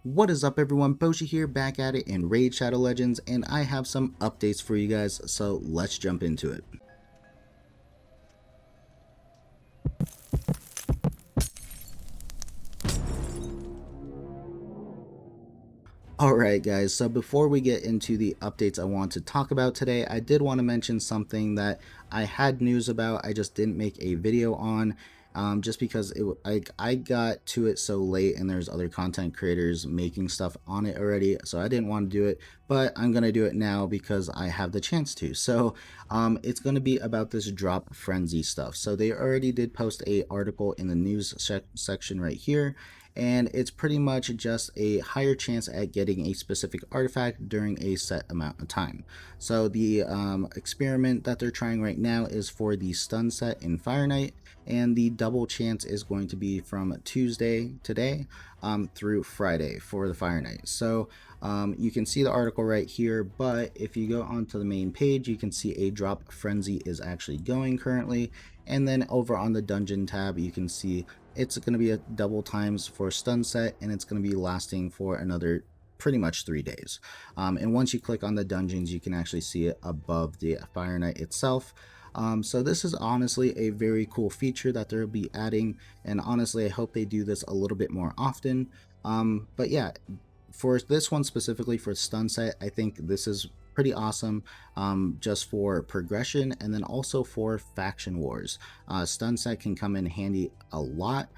What is up everyone, Boshi here, back at it in Raid Shadow Legends, and I have some updates for you guys, so let's jump into it. Alright guys, so before we get into the updates I want to talk about today, I did want to mention something that I had news about, I just didn't make a video on, just because I got to it so late and there's other content creators making stuff on it already, so I didn't want to do it, but I'm going to do it now because I have the chance to. So it's going to be about this drop frenzy stuff. So they already did post a article in the news section right here, and it's pretty much just a higher chance at getting a specific artifact during a set amount of time. So the experiment that they're trying right now is for the stun set in Fire Knight, and the double chance is going to be from Tuesday today through Friday for the Fire Knight. So you can see the article right here, but if you go onto the main page, you can see a drop frenzy is actually going currently, and then over on the dungeon tab you can see it's going to be a double times for stun set, and it's going to be lasting for another pretty much 3 days. And once you click on the dungeons, you can actually see it above the Fire Knight itself. So this is honestly a very cool feature that they'll be adding, and honestly I hope they do this a little bit more often. But yeah, for this one specifically for stun set, I think this is pretty awesome, just for progression, and then also for faction wars. Stun set can come in handy a lot.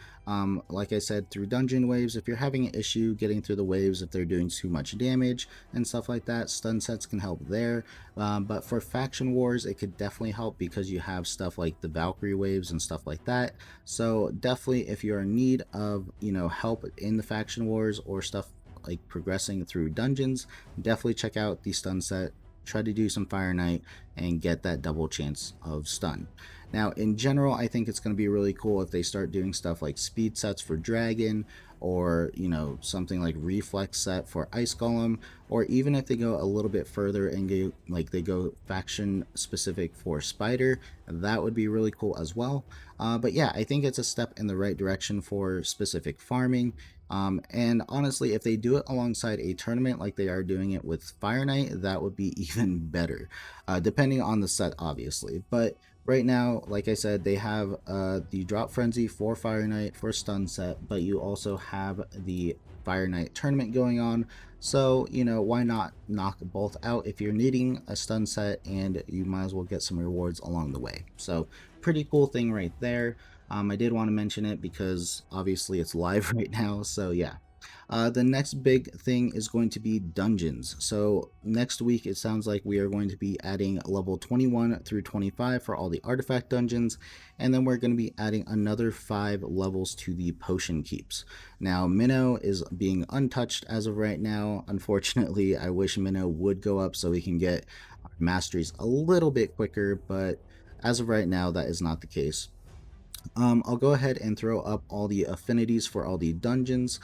Like I said, through dungeon waves, if you're having an issue getting through the waves, if they're doing too much damage and stuff like that, stun sets can help there. But for faction wars, it could definitely help because you have stuff like the Valkyrie waves and stuff like that. So definitely, if you're in need of help in the faction wars or stuff like progressing through dungeons, definitely check out the stun set. Try to do some Fire Knight and get that double chance of stun. Now in general, I think it's going to be really cool if they start doing stuff like speed sets for dragon, or something like reflex set for ice golem, or even if they go a little bit further and they go faction specific for spider, that would be really cool as well. But yeah, I think it's a step in the right direction for specific farming. And honestly, if they do it alongside a tournament like they are doing it with Fire Knight, that would be even better, depending on the set obviously. But right now, like I said, they have the drop frenzy for Fire Knight for stun set, but you also have the Fire Knight tournament going on. So why not knock both out if you're needing a stun set, and you might as well get some rewards along the way. So pretty cool thing right there. I did want to mention it because obviously it's live right now, so yeah. The next big thing is going to be dungeons. So next week it sounds like we are going to be adding level 21 through 25 for all the artifact dungeons, and then we're going to be adding another 5 levels to the potion keeps. Now Minnow is being untouched as of right now. Unfortunately, I wish Minnow would go up so we can get our masteries a little bit quicker, but as of right now that is not the case. I'll go ahead and throw up all the affinities for all the dungeons,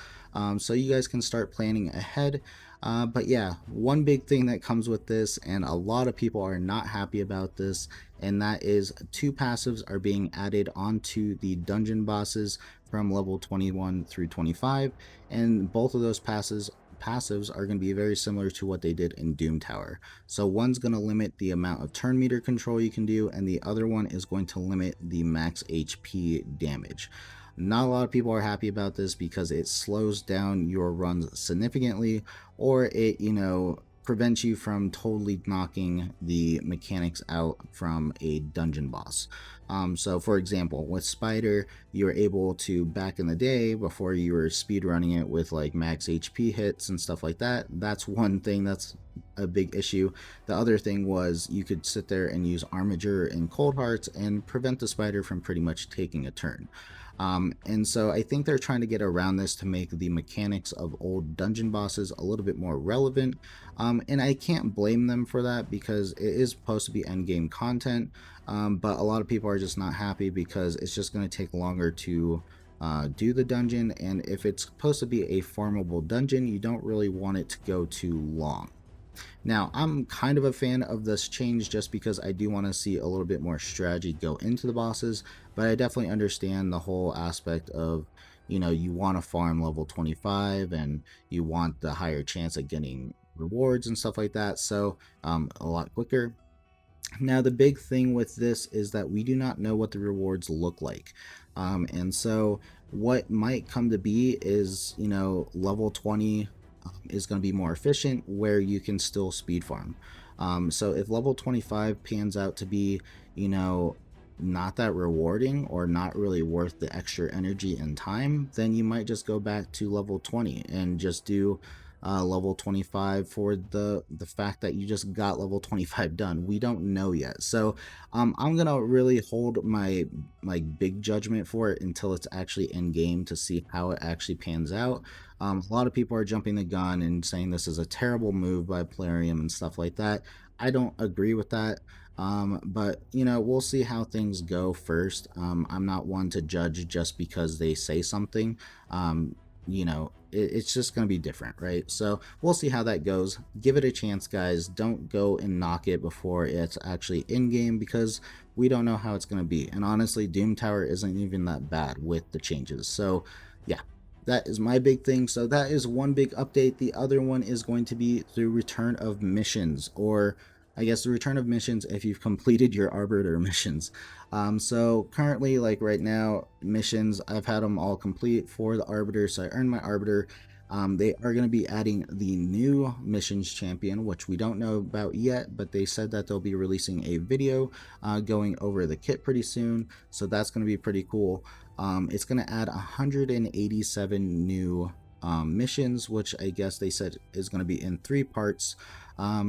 so you guys can start planning ahead. But yeah, one big thing that comes with this, and a lot of people are not happy about this, and that is 2 passives are being added onto the dungeon bosses from level 21 through 25, and both of those passives are going to be very similar to what they did in Doom Tower. So one's going to limit the amount of turn meter control you can do, and the other one is going to limit the max HP damage. Not a lot of people are happy about this because it slows down your runs significantly, or it prevents you from totally knocking the mechanics out from a dungeon boss. So for example, with Spider, you were able to, back in the day before you were speed running it with like max HP hits and stuff like that, that's one thing that's a big issue. The other thing was you could sit there and use Armiger and Cold Hearts and prevent the Spider from pretty much taking a turn. And so I think they're trying to get around this to make the mechanics of old dungeon bosses a little bit more relevant. And I can't blame them for that because it is supposed to be endgame content. But a lot of people are just not happy because it's just going to take longer to do the dungeon. And if it's supposed to be a farmable dungeon, you don't really want it to go too long. Now, I'm kind of a fan of this change just because I do want to see a little bit more strategy go into the bosses, but I definitely understand the whole aspect of, you want to farm level 25 and you want the higher chance of getting rewards and stuff like that. So a lot quicker. Now, the big thing with this is that we do not know what the rewards look like. And so, what might come to be is, level 20 is going to be more efficient where you can still speed farm. So, if level 25 pans out to be, you know, not that rewarding or not really worth the extra energy and time, then you might just go back to level 20 and just do level 25 for the fact that you just got level 25 done. We don't know yet, so I'm gonna really hold my big judgment for it until it's actually in game to see how it actually pans out. A lot of people are jumping the gun and saying this is a terrible move by Plarium and stuff like that. I don't agree with that. But we'll see how things go first. I'm not one to judge just because they say something. It's just going to be different, right? So we'll see how that goes. Give it a chance, guys. Don't go and knock it before it's actually in game, because we don't know how it's going to be. And honestly, Doom Tower isn't even that bad with the changes. So yeah, that is my big thing. So that is one big update. The other one is going to be the return of missions, or I guess the return of missions if you've completed your Arbiter missions. So currently, like right now, missions, I've had them all complete for the Arbiter, so I earned my Arbiter. They are going to be adding the new missions champion, which we don't know about yet, but they said that they'll be releasing a video going over the kit pretty soon, so that's going to be pretty cool. It's going to add 187 new missions, which I guess they said is going to be in 3 parts.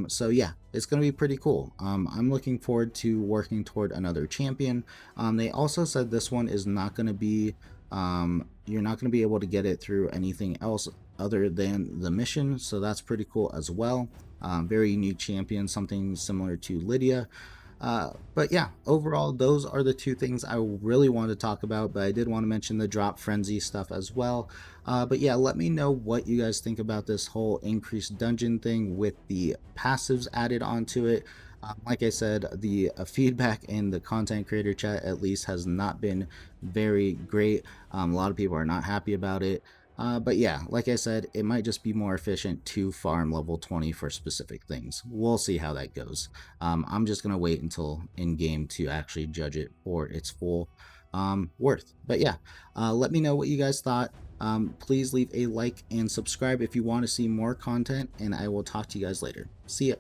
So yeah, it's going to be pretty cool. I'm looking forward to working toward another champion. They also said this one is not going to be, you're not going to be able to get it through anything else other than the mission, so that's pretty cool as well. Very unique champion, something similar to Lydia. But yeah, overall, those are the 2 things I really wanted to talk about, but I did want to mention the drop frenzy stuff as well. But yeah, let me know what you guys think about this whole increased dungeon thing with the passives added onto it. Like I said, the feedback in the content creator chat at least has not been very great. A lot of people are not happy about it. But yeah, like I said, it might just be more efficient to farm level 20 for specific things. We'll see how that goes. I'm just going to wait until in game to actually judge it for its full worth. But yeah, let me know what you guys thought. Please leave a like and subscribe if you want to see more content, and I will talk to you guys later. See ya.